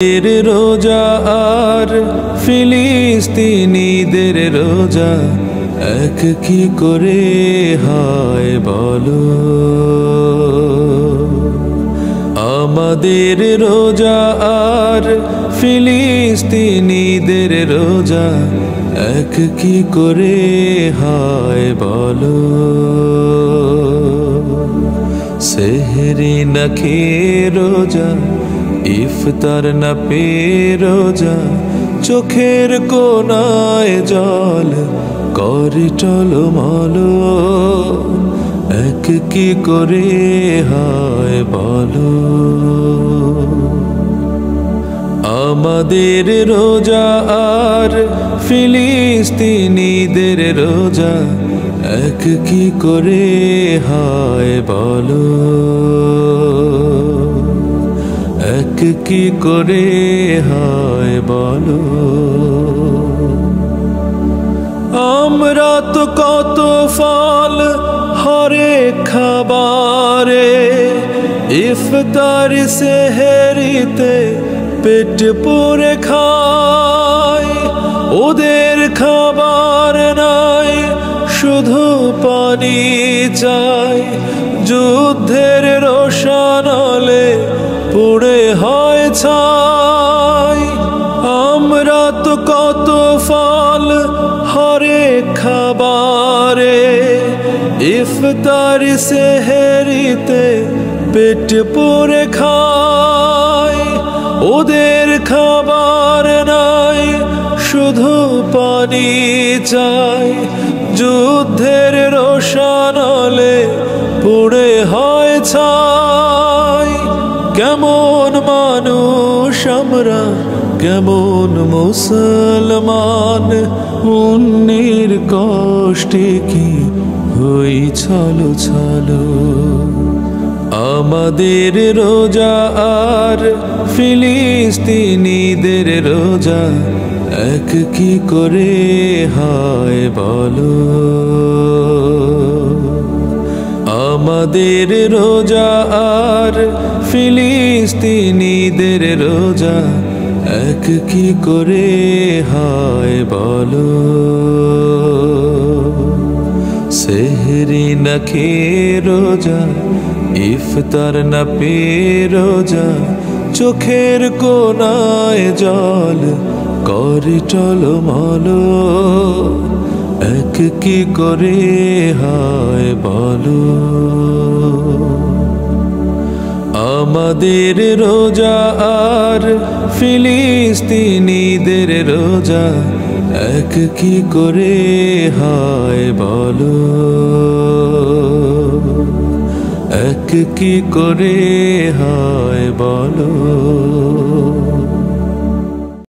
এর রোজা আর ফিলিস্তিনিদের রোজা এক কি করে হয় বলো। আমাদের রোজা আর ফিলিস্তিনিদের রোজা এক কি করে হয় বলো। সেহরি না খেয়ে রোজা, ইফতার না পেয়ে রোজা, চোখের কোনায় জল করে টলমলো, এক কি করে হয় বলো। আমাদের রোজা আর ফিলিস্তিনিদের রোজা এক কি করে হয় বলো। এক কি করে হয় বলো। আমরা তো কত ফল হরে খাবারে, ইফতার সেহরিতে পেট পুরে খাই। ওদের খাবার নাই, শুধু পানি চাই। যুদ্ধের রোশানলে পুড়ে হয় ছাই। আমরা তো কত ফল হরে খাবারে, ইফতার সেহরিতে পেট পুরে খাই। ওদের খাবার নাই, শুধু পানি চাই। যুদ্ধের রোশানলে পুড়ে হয় ছাই। কেমন মানুষ আমরা, কেমন মুসলমান, অন্যের কষ্টে কি হই ছলো ছলো। আমাদের রোজা আর ফিলিস্তিনিদের রোজা এক কি করে হয় বলো। আমাদের রোজা আর ফিলিস্তিনিদের রোজা এক কি করে হয় বলো। সেহরি না খেয়ে রোজা, ইফতার না পেয়ে রোজা, চোখের কোনায় জল করে টলমলো, এক কি করে হয় বলো। আমাদের রোজা আর ফিলিস্তিনিদের রোজা এক কি করে হয় বলো। এক কি করে হয় বলো।